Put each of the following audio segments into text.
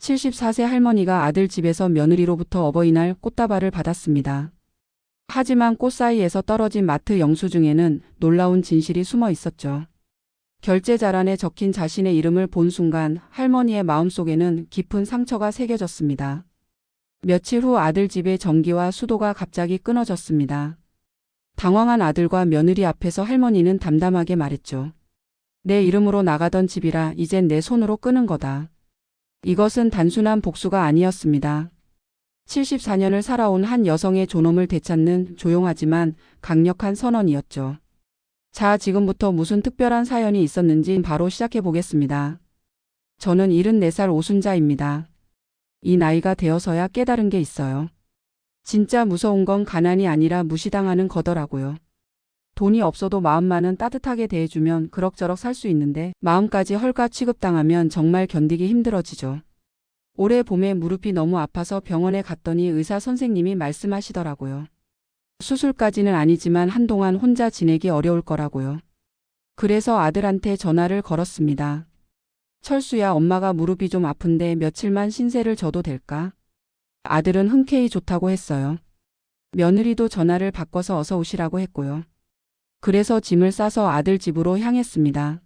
74세 할머니가 아들 집에서 며느리로부터 어버이날 꽃다발을 받았습니다. 하지만 꽃 사이에서 떨어진 마트 영수증에는 놀라운 진실이 숨어 있었죠. 결제 자란에 적힌 자신의 이름을 본 순간 할머니의 마음속에는 깊은 상처가 새겨졌습니다. 며칠 후 아들 집의 전기와 수도가 갑자기 끊어졌습니다. 당황한 아들과 며느리 앞에서 할머니는 담담하게 말했죠. 내 이름으로 나가던 집이라 이젠 내 손으로 끄는 거다. 이것은 단순한 복수가 아니었습니다. 74년을 살아온 한 여성의 존엄을 되찾는 조용하지만 강력한 선언이었죠. 자, 지금부터 무슨 특별한 사연이 있었는지 바로 시작해 보겠습니다. 저는 74살 오순자입니다. 이 나이가 되어서야 깨달은 게 있어요. 진짜 무서운 건 가난이 아니라 무시당하는 거더라고요. 돈이 없어도 마음만은 따뜻하게 대해주면 그럭저럭 살 수 있는데 마음까지 헐가 취급당하면 정말 견디기 힘들어지죠. 올해 봄에 무릎이 너무 아파서 병원에 갔더니 의사 선생님이 말씀하시더라고요. 수술까지는 아니지만 한동안 혼자 지내기 어려울 거라고요. 그래서 아들한테 전화를 걸었습니다. 철수야, 엄마가 무릎이 좀 아픈데 며칠만 신세를 져도 될까? 아들은 흔쾌히 좋다고 했어요. 며느리도 전화를 바꿔서 어서 오시라고 했고요. 그래서 짐을 싸서 아들 집으로 향했습니다.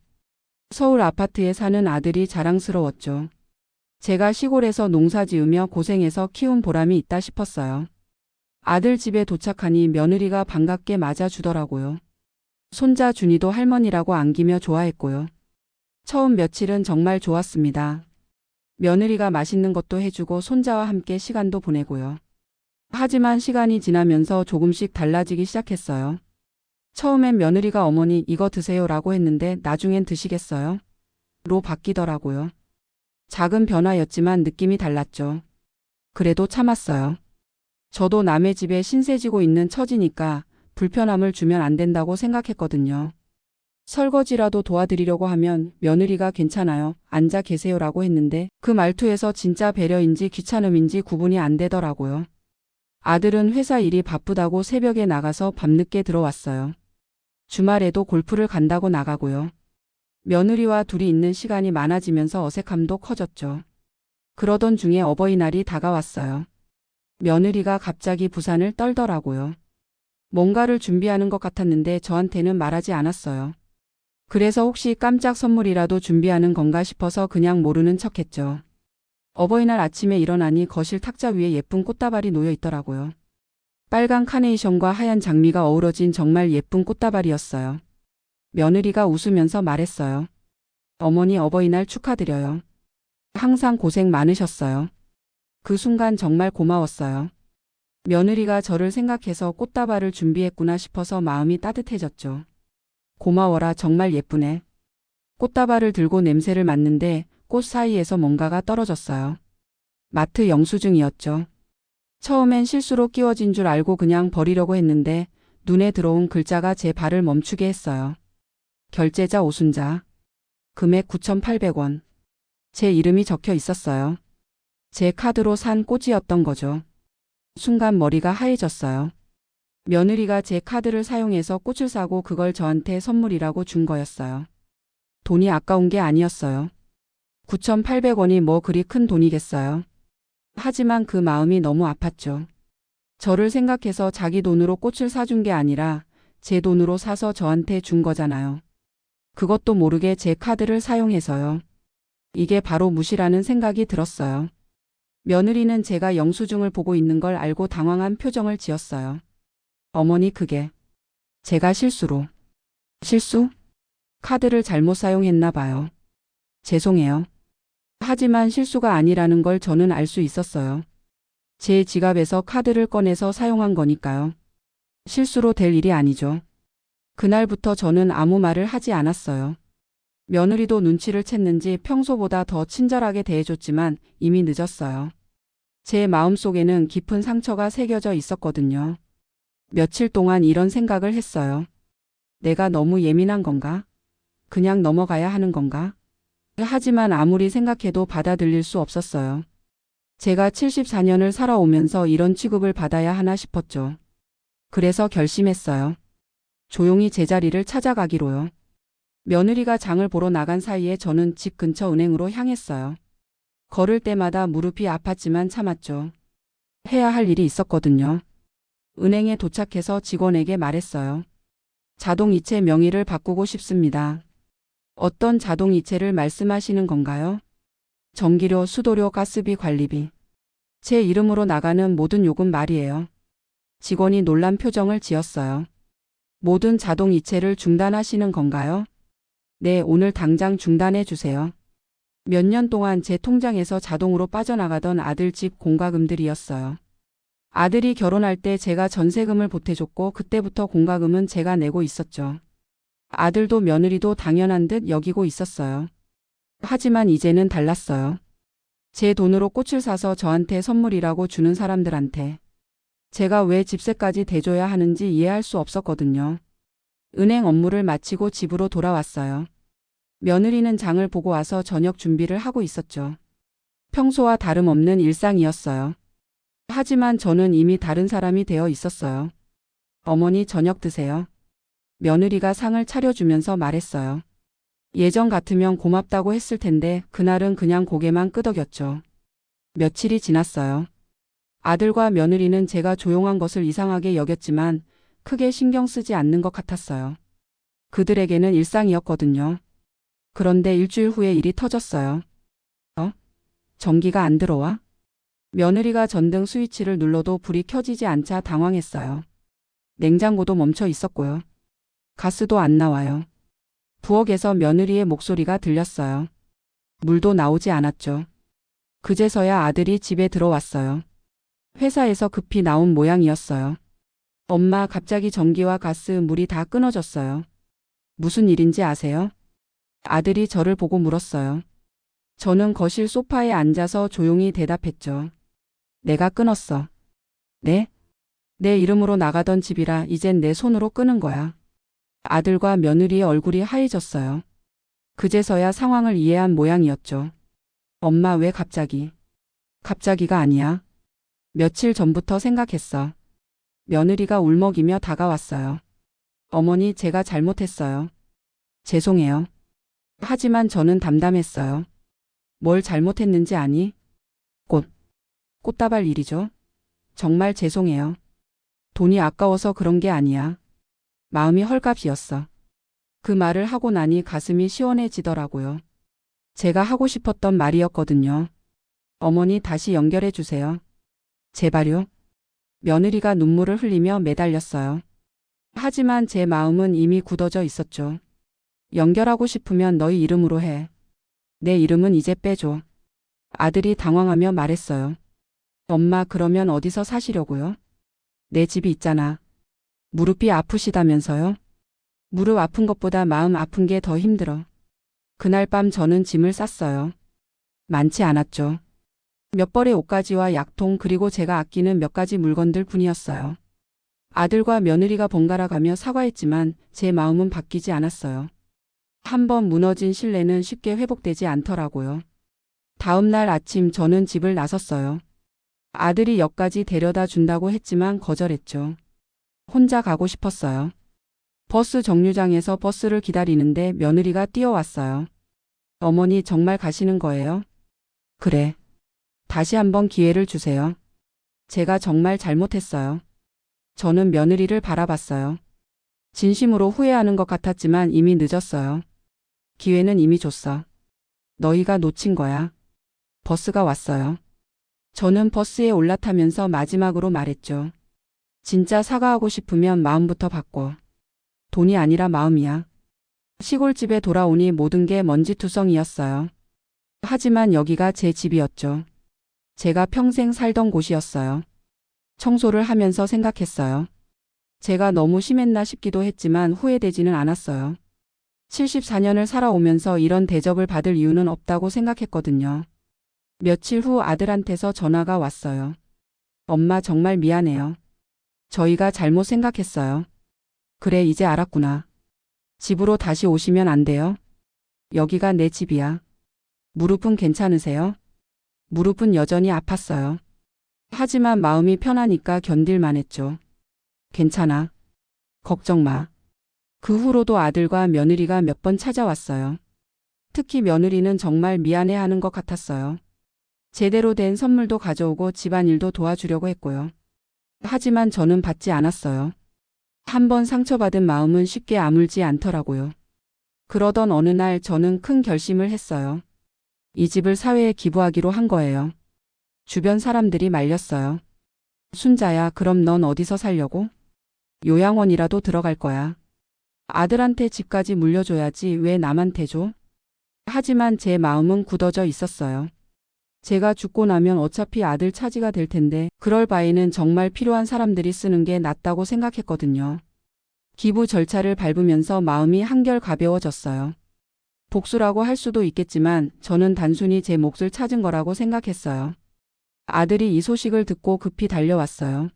서울 아파트에 사는 아들이 자랑스러웠죠. 제가 시골에서 농사 지으며 고생해서 키운 보람이 있다 싶었어요. 아들 집에 도착하니 며느리가 반갑게 맞아주더라고요. 손자 준이도 할머니라고 안기며 좋아했고요. 처음 며칠은 정말 좋았습니다. 며느리가 맛있는 것도 해주고 손자와 함께 시간도 보내고요. 하지만 시간이 지나면서 조금씩 달라지기 시작했어요. 처음엔 며느리가 어머니 이거 드세요라고 했는데 나중엔 드시겠어요? 로 바뀌더라고요. 작은 변화였지만 느낌이 달랐죠. 그래도 참았어요. 저도 남의 집에 신세지고 있는 처지니까 불편함을 주면 안 된다고 생각했거든요. 설거지라도 도와드리려고 하면 며느리가 괜찮아요, 앉아 계세요라고 했는데 그 말투에서 진짜 배려인지 귀찮음인지 구분이 안 되더라고요. 아들은 회사 일이 바쁘다고 새벽에 나가서 밤늦게 들어왔어요. 주말에도 골프를 간다고 나가고요. 며느리와 둘이 있는 시간이 많아지면서 어색함도 커졌죠. 그러던 중에 어버이날이 다가왔어요. 며느리가 갑자기 부산을 떨더라고요. 뭔가를 준비하는 것 같았는데 저한테는 말하지 않았어요. 그래서 혹시 깜짝 선물이라도 준비하는 건가 싶어서 그냥 모르는 척했죠. 어버이날 아침에 일어나니 거실 탁자 위에 예쁜 꽃다발이 놓여 있더라고요. 빨간 카네이션과 하얀 장미가 어우러진 정말 예쁜 꽃다발이었어요. 며느리가 웃으면서 말했어요. 어머니 어버이날 축하드려요. 항상 고생 많으셨어요. 그 순간 정말 고마웠어요. 며느리가 저를 생각해서 꽃다발을 준비했구나 싶어서 마음이 따뜻해졌죠. 고마워라, 정말 예쁘네. 꽃다발을 들고 냄새를 맡는데 꽃 사이에서 뭔가가 떨어졌어요. 마트 영수증이었죠. 처음엔 실수로 끼워진 줄 알고 그냥 버리려고 했는데 눈에 들어온 글자가 제 발을 멈추게 했어요. 결제자 오순자. 금액 9,800원. 제 이름이 적혀 있었어요. 제 카드로 산 꽃이었던 거죠. 순간 머리가 하얘졌어요. 며느리가 제 카드를 사용해서 꽃을 사고 그걸 저한테 선물이라고 준 거였어요. 돈이 아까운 게 아니었어요. 9,800원이 뭐 그리 큰 돈이겠어요. 하지만 그 마음이 너무 아팠죠. 저를 생각해서 자기 돈으로 꽃을 사준 게 아니라 제 돈으로 사서 저한테 준 거잖아요. 그것도 모르게 제 카드를 사용해서요. 이게 바로 무시라는 생각이 들었어요. 며느리는 제가 영수증을 보고 있는 걸 알고 당황한 표정을 지었어요. 어머니, 그게 제가 실수로. 실수? 카드를 잘못 사용했나 봐요. 죄송해요. 하지만 실수가 아니라는 걸 저는 알 수 있었어요. 제 지갑에서 카드를 꺼내서 사용한 거니까요. 실수로 될 일이 아니죠. 그날부터 저는 아무 말을 하지 않았어요. 며느리도 눈치를 챘는지 평소보다 더 친절하게 대해줬지만 이미 늦었어요. 제 마음속에는 깊은 상처가 새겨져 있었거든요. 며칠 동안 이런 생각을 했어요. 내가 너무 예민한 건가? 그냥 넘어가야 하는 건가? 하지만 아무리 생각해도 받아들일 수 없었어요. 제가 74년을 살아오면서 이런 취급을 받아야 하나 싶었죠. 그래서 결심했어요. 조용히 제자리를 찾아가기로요. 며느리가 장을 보러 나간 사이에 저는 집 근처 은행으로 향했어요. 걸을 때마다 무릎이 아팠지만 참았죠. 해야 할 일이 있었거든요. 은행에 도착해서 직원에게 말했어요. 자동이체 명의를 바꾸고 싶습니다. 어떤 자동이체를 말씀하시는 건가요? 전기료, 수도료, 가스비, 관리비. 제 이름으로 나가는 모든 요금 말이에요. 직원이 놀란 표정을 지었어요. 모든 자동이체를 중단하시는 건가요? 네, 오늘 당장 중단해 주세요. 몇 년 동안 제 통장에서 자동으로 빠져나가던 아들 집 공과금들이었어요. 아들이 결혼할 때 제가 전세금을 보태줬고 그때부터 공과금은 제가 내고 있었죠. 아들도 며느리도 당연한 듯 여기고 있었어요. 하지만 이제는 달랐어요. 제 돈으로 꽃을 사서 저한테 선물이라고 주는 사람들한테 제가 왜 집세까지 대줘야 하는지 이해할 수 없었거든요. 은행 업무를 마치고 집으로 돌아왔어요. 며느리는 장을 보고 와서 저녁 준비를 하고 있었죠. 평소와 다름없는 일상이었어요. 하지만 저는 이미 다른 사람이 되어 있었어요. 어머니 저녁 드세요. 며느리가 상을 차려주면서 말했어요. 예전 같으면 고맙다고 했을 텐데 그날은 그냥 고개만 끄덕였죠. 며칠이 지났어요. 아들과 며느리는 제가 조용한 것을 이상하게 여겼지만 크게 신경 쓰지 않는 것 같았어요. 그들에게는 일상이었거든요. 그런데 일주일 후에 일이 터졌어요. 전기가 안 들어와? 며느리가 전등 스위치를 눌러도 불이 켜지지 않자 당황했어요. 냉장고도 멈춰 있었고요. 가스도 안 나와요. 부엌에서 며느리의 목소리가 들렸어요. 물도 나오지 않았죠. 그제서야 아들이 집에 들어왔어요. 회사에서 급히 나온 모양이었어요. 엄마, 갑자기 전기와 가스, 물이 다 끊어졌어요. 무슨 일인지 아세요? 아들이 저를 보고 물었어요. 저는 거실 소파에 앉아서 조용히 대답했죠. 내가 끊었어. 네? 내 이름으로 나가던 집이라 이젠 내 손으로 끄는 거야. 아들과 며느리의 얼굴이 하얘졌어요. 그제서야 상황을 이해한 모양이었죠. 엄마 왜 갑자기? 갑자기가 아니야. 며칠 전부터 생각했어. 며느리가 울먹이며 다가왔어요. 어머니 제가 잘못했어요. 죄송해요. 하지만 저는 담담했어요. 뭘 잘못했는지 아니? 꽃다발 일이죠. 정말 죄송해요. 돈이 아까워서 그런 게 아니야. 마음이 헐값이었어. 그 말을 하고 나니 가슴이 시원해지더라고요. 제가 하고 싶었던 말이었거든요. 어머니 다시 연결해 주세요. 제발요. 며느리가 눈물을 흘리며 매달렸어요. 하지만 제 마음은 이미 굳어져 있었죠. 연결하고 싶으면 너희 이름으로 해. 내 이름은 이제 빼줘. 아들이 당황하며 말했어요. 엄마 그러면 어디서 사시려고요? 내 집이 있잖아. 무릎이 아프시다면서요? 무릎 아픈 것보다 마음 아픈 게 더 힘들어. 그날 밤 저는 짐을 쌌어요. 많지 않았죠. 몇 벌의 옷가지와 약통 그리고 제가 아끼는 몇 가지 물건들 뿐이었어요. 아들과 며느리가 번갈아 가며 사과했지만 제 마음은 바뀌지 않았어요. 한번 무너진 신뢰는 쉽게 회복되지 않더라고요. 다음 날 아침 저는 집을 나섰어요. 아들이 역까지 데려다 준다고 했지만 거절했죠. 혼자 가고 싶었어요. 버스 정류장에서 버스를 기다리는데 며느리가 뛰어왔어요. 어머니 정말 가시는 거예요? 그래. 다시 한번 기회를 주세요. 제가 정말 잘못했어요. 저는 며느리를 바라봤어요. 진심으로 후회하는 것 같았지만 이미 늦었어요. 기회는 이미 줬어. 너희가 놓친 거야. 버스가 왔어요. 저는 버스에 올라타면서 마지막으로 말했죠. 진짜 사과하고 싶으면 마음부터 바꿔. 돈이 아니라 마음이야. 시골집에 돌아오니 모든 게 먼지투성이었어요. 하지만 여기가 제 집이었죠. 제가 평생 살던 곳이었어요. 청소를 하면서 생각했어요. 제가 너무 심했나 싶기도 했지만 후회되지는 않았어요. 74년을 살아오면서 이런 대접을 받을 이유는 없다고 생각했거든요. 며칠 후 아들한테서 전화가 왔어요. 엄마 정말 미안해요. 저희가 잘못 생각했어요. 그래 이제 알았구나. 집으로 다시 오시면 안 돼요? 여기가 내 집이야. 무릎은 괜찮으세요? 무릎은 여전히 아팠어요. 하지만 마음이 편하니까 견딜만 했죠. 괜찮아. 걱정 마. 그 후로도 아들과 며느리가 몇 번 찾아왔어요. 특히 며느리는 정말 미안해하는 것 같았어요. 제대로 된 선물도 가져오고 집안일도 도와주려고 했고요. 하지만 저는 받지 않았어요. 한번 상처받은 마음은 쉽게 아물지 않더라고요. 그러던 어느 날 저는 큰 결심을 했어요. 이 집을 사회에 기부하기로 한 거예요. 주변 사람들이 말렸어요. 순자야, 그럼 넌 어디서 살려고? 요양원이라도 들어갈 거야. 아들한테 집까지 물려줘야지 왜 남한테 줘? 하지만 제 마음은 굳어져 있었어요. 제가 죽고 나면 어차피 아들 차지가 될 텐데 그럴 바에는 정말 필요한 사람들이 쓰는 게 낫다고 생각했거든요. 기부 절차를 밟으면서 마음이 한결 가벼워졌어요. 복수라고 할 수도 있겠지만 저는 단순히 제 몫을 찾은 거라고 생각했어요. 아들이 이 소식을 듣고 급히 달려왔어요.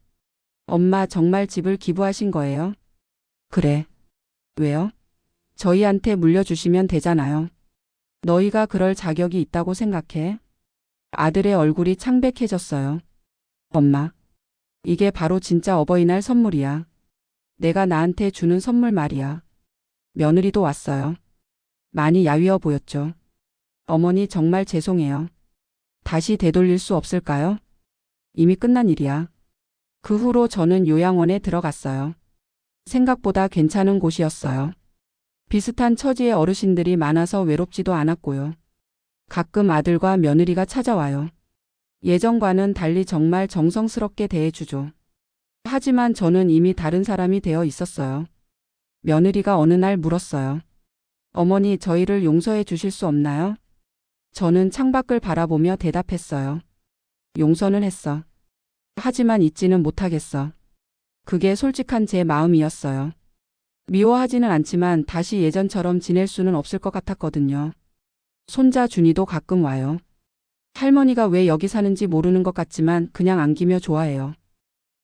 엄마, 정말 집을 기부하신 거예요? 그래. 왜요? 저희한테 물려주시면 되잖아요. 너희가 그럴 자격이 있다고 생각해? 아들의 얼굴이 창백해졌어요. 엄마, 이게 바로 진짜 어버이날 선물이야. 내가 나한테 주는 선물 말이야. 며느리도 왔어요. 많이 야위어 보였죠. 어머니, 정말 죄송해요. 다시 되돌릴 수 없을까요? 이미 끝난 일이야. 그 후로 저는 요양원에 들어갔어요. 생각보다 괜찮은 곳이었어요. 비슷한 처지의 어르신들이 많아서 외롭지도 않았고요. 가끔 아들과 며느리가 찾아와요. 예전과는 달리 정말 정성스럽게 대해주죠. 하지만 저는 이미 다른 사람이 되어 있었어요. 며느리가 어느 날 물었어요. 어머니, 저희를 용서해 주실 수 없나요? 저는 창밖을 바라보며 대답했어요. 용서는 했어. 하지만 잊지는 못하겠어. 그게 솔직한 제 마음이었어요. 미워하지는 않지만 다시 예전처럼 지낼 수는 없을 것 같았거든요. 손자 준이도 가끔 와요. 할머니가 왜 여기 사는지 모르는 것 같지만 그냥 안기며 좋아해요.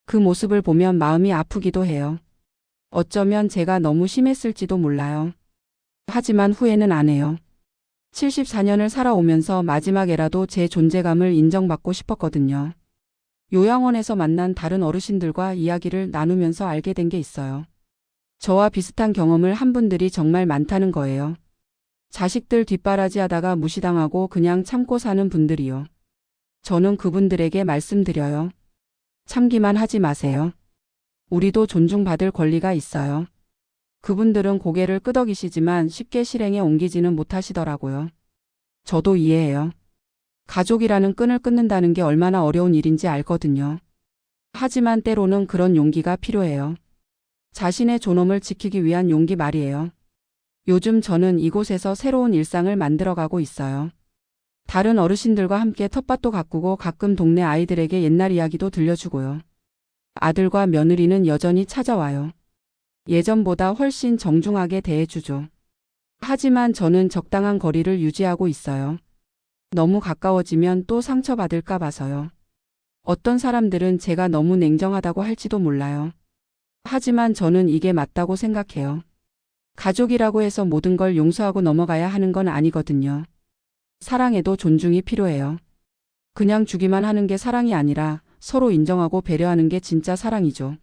그 모습을 보면 마음이 아프기도 해요. 어쩌면 제가 너무 심했을지도 몰라요. 하지만 후회는 안 해요. 74년을 살아오면서 마지막에라도 제 존재감을 인정받고 싶었거든요. 요양원에서 만난 다른 어르신들과 이야기를 나누면서 알게 된 게 있어요. 저와 비슷한 경험을 한 분들이 정말 많다는 거예요. 자식들 뒷바라지 하다가 무시당하고 그냥 참고 사는 분들이요. 저는 그분들에게 말씀드려요. 참기만 하지 마세요. 우리도 존중받을 권리가 있어요. 그분들은 고개를 끄덕이시지만 쉽게 실행에 옮기지는 못하시더라고요. 저도 이해해요. 가족이라는 끈을 끊는다는 게 얼마나 어려운 일인지 알거든요. 하지만 때로는 그런 용기가 필요해요. 자신의 존엄을 지키기 위한 용기 말이에요. 요즘 저는 이곳에서 새로운 일상을 만들어가고 있어요. 다른 어르신들과 함께 텃밭도 가꾸고 가끔 동네 아이들에게 옛날 이야기도 들려주고요. 아들과 며느리는 여전히 찾아와요. 예전보다 훨씬 정중하게 대해주죠. 하지만 저는 적당한 거리를 유지하고 있어요. 너무 가까워지면 또 상처받을까 봐서요. 어떤 사람들은 제가 너무 냉정하다고 할지도 몰라요. 하지만 저는 이게 맞다고 생각해요. 가족이라고 해서 모든 걸 용서하고 넘어가야 하는 건 아니거든요. 사랑에도 존중이 필요해요. 그냥 주기만 하는 게 사랑이 아니라 서로 인정하고 배려하는 게 진짜 사랑이죠.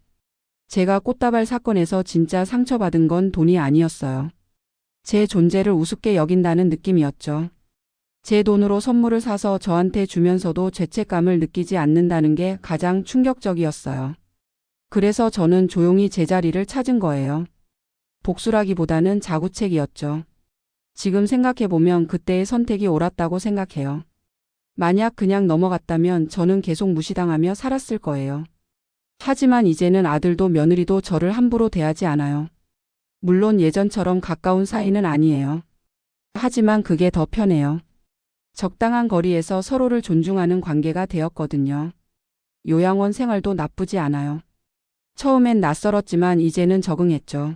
제가 꽃다발 사건에서 진짜 상처받은 건 돈이 아니었어요. 제 존재를 우습게 여긴다는 느낌이었죠. 제 돈으로 선물을 사서 저한테 주면서도 죄책감을 느끼지 않는다는 게 가장 충격적이었어요. 그래서 저는 조용히 제자리를 찾은 거예요. 복수라기보다는 자구책이었죠. 지금 생각해보면 그때의 선택이 옳았다고 생각해요. 만약 그냥 넘어갔다면 저는 계속 무시당하며 살았을 거예요. 하지만 이제는 아들도 며느리도 저를 함부로 대하지 않아요. 물론 예전처럼 가까운 사이는 아니에요. 하지만 그게 더 편해요. 적당한 거리에서 서로를 존중하는 관계가 되었거든요. 요양원 생활도 나쁘지 않아요. 처음엔 낯설었지만 이제는 적응했죠.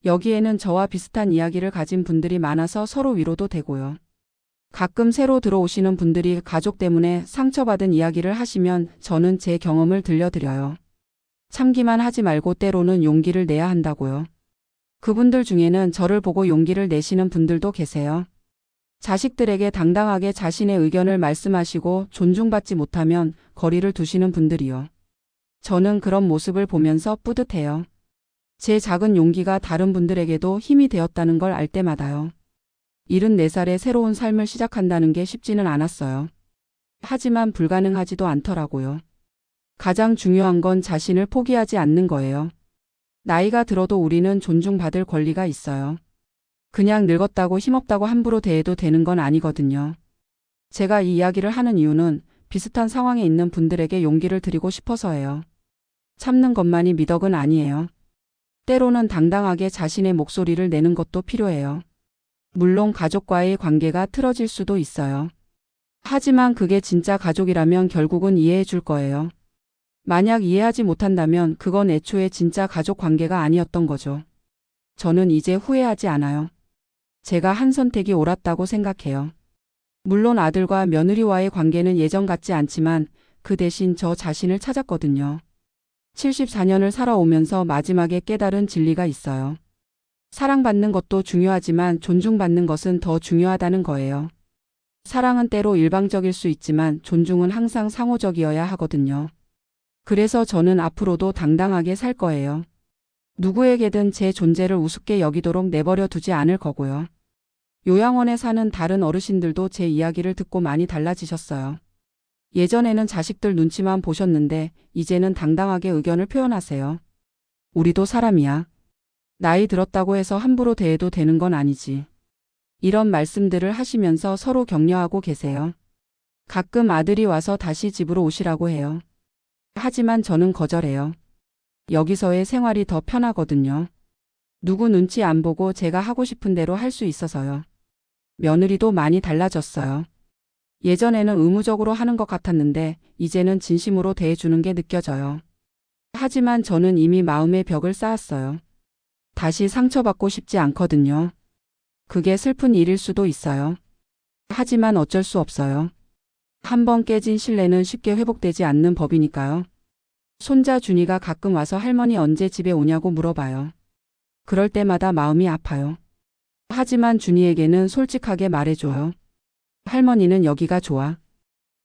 여기에는 저와 비슷한 이야기를 가진 분들이 많아서 서로 위로도 되고요. 가끔 새로 들어오시는 분들이 가족 때문에 상처받은 이야기를 하시면 저는 제 경험을 들려드려요. 참기만 하지 말고 때로는 용기를 내야 한다고요. 그분들 중에는 저를 보고 용기를 내시는 분들도 계세요. 자식들에게 당당하게 자신의 의견을 말씀하시고 존중받지 못하면 거리를 두시는 분들이요. 저는 그런 모습을 보면서 뿌듯해요. 제 작은 용기가 다른 분들에게도 힘이 되었다는 걸 알 때마다요. 74살에 새로운 삶을 시작한다는 게 쉽지는 않았어요. 하지만 불가능하지도 않더라고요. 가장 중요한 건 자신을 포기하지 않는 거예요. 나이가 들어도 우리는 존중받을 권리가 있어요. 그냥 늙었다고 힘없다고 함부로 대해도 되는 건 아니거든요. 제가 이 이야기를 하는 이유는 비슷한 상황에 있는 분들에게 용기를 드리고 싶어서예요. 참는 것만이 미덕은 아니에요. 때로는 당당하게 자신의 목소리를 내는 것도 필요해요. 물론 가족과의 관계가 틀어질 수도 있어요. 하지만 그게 진짜 가족이라면 결국은 이해해 줄 거예요. 만약 이해하지 못한다면 그건 애초에 진짜 가족 관계가 아니었던 거죠. 저는 이제 후회하지 않아요. 제가 한 선택이 옳았다고 생각해요. 물론 아들과 며느리와의 관계는 예전 같지 않지만 그 대신 저 자신을 찾았거든요. 74년을 살아오면서 마지막에 깨달은 진리가 있어요. 사랑받는 것도 중요하지만 존중받는 것은 더 중요하다는 거예요. 사랑은 때로 일방적일 수 있지만 존중은 항상 상호적이어야 하거든요. 그래서 저는 앞으로도 당당하게 살 거예요. 누구에게든 제 존재를 우습게 여기도록 내버려 두지 않을 거고요. 요양원에 사는 다른 어르신들도 제 이야기를 듣고 많이 달라지셨어요. 예전에는 자식들 눈치만 보셨는데 이제는 당당하게 의견을 표현하세요. 우리도 사람이야. 나이 들었다고 해서 함부로 대해도 되는 건 아니지. 이런 말씀들을 하시면서 서로 격려하고 계세요. 가끔 아들이 와서 다시 집으로 오시라고 해요. 하지만 저는 거절해요. 여기서의 생활이 더 편하거든요. 누구 눈치 안 보고 제가 하고 싶은 대로 할 수 있어서요. 며느리도 많이 달라졌어요. 예전에는 의무적으로 하는 것 같았는데 이제는 진심으로 대해주는 게 느껴져요. 하지만 저는 이미 마음의 벽을 쌓았어요. 다시 상처받고 싶지 않거든요. 그게 슬픈 일일 수도 있어요. 하지만 어쩔 수 없어요. 한번 깨진 신뢰는 쉽게 회복되지 않는 법이니까요. 손자 준이가 가끔 와서 할머니 언제 집에 오냐고 물어봐요. 그럴 때마다 마음이 아파요. 하지만 준이에게는 솔직하게 말해줘요. 할머니는 여기가 좋아.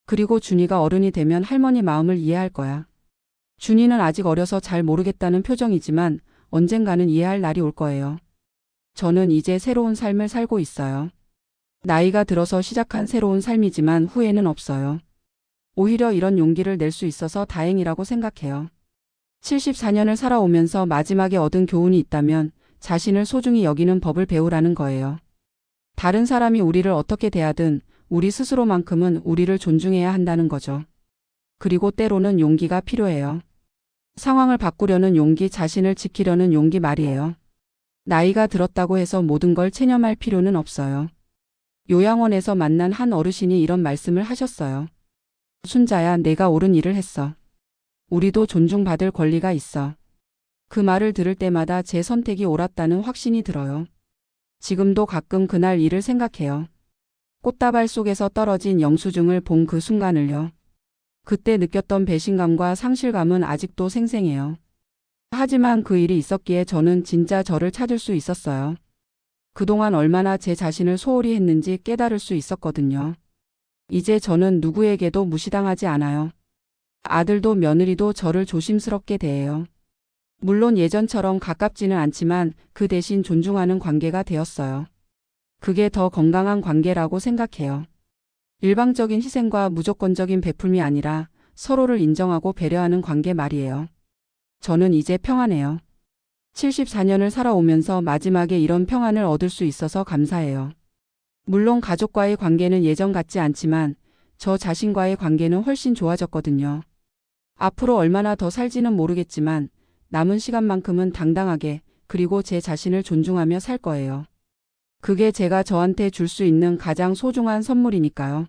그리고 준이가 어른이 되면 할머니 마음을 이해할 거야. 준이는 아직 어려서 잘 모르겠다는 표정이지만 언젠가는 이해할 날이 올 거예요. 저는 이제 새로운 삶을 살고 있어요. 나이가 들어서 시작한 새로운 삶이지만 후회는 없어요. 오히려 이런 용기를 낼 수 있어서 다행이라고 생각해요. 74년을 살아오면서 마지막에 얻은 교훈이 있다면 자신을 소중히 여기는 법을 배우라는 거예요. 다른 사람이 우리를 어떻게 대하든 우리 스스로만큼은 우리를 존중해야 한다는 거죠. 그리고 때로는 용기가 필요해요. 상황을 바꾸려는 용기, 자신을 지키려는 용기 말이에요. 나이가 들었다고 해서 모든 걸 체념할 필요는 없어요. 요양원에서 만난 한 어르신이 이런 말씀을 하셨어요. 순자야, 내가 옳은 일을 했어. 우리도 존중받을 권리가 있어. 그 말을 들을 때마다 제 선택이 옳았다는 확신이 들어요. 지금도 가끔 그날 일을 생각해요. 꽃다발 속에서 떨어진 영수증을 본 그 순간을요. 그때 느꼈던 배신감과 상실감은 아직도 생생해요. 하지만 그 일이 있었기에 저는 진짜 저를 찾을 수 있었어요. 그동안 얼마나 제 자신을 소홀히 했는지 깨달을 수 있었거든요. 이제 저는 누구에게도 무시당하지 않아요. 아들도 며느리도 저를 조심스럽게 대해요. 물론 예전처럼 가깝지는 않지만 그 대신 존중하는 관계가 되었어요. 그게 더 건강한 관계라고 생각해요. 일방적인 희생과 무조건적인 베풀미 아니라 서로를 인정하고 배려하는 관계 말이에요. 저는 이제 평안해요. 74년을 살아오면서 마지막에 이런 평안을 얻을 수 있어서 감사해요. 물론 가족과의 관계는 예전 같지 않지만 저 자신과의 관계는 훨씬 좋아졌거든요. 앞으로 얼마나 더 살지는 모르겠지만 남은 시간만큼은 당당하게 그리고 제 자신을 존중하며 살 거예요. 그게 제가 저한테 줄 수 있는 가장 소중한 선물이니까요.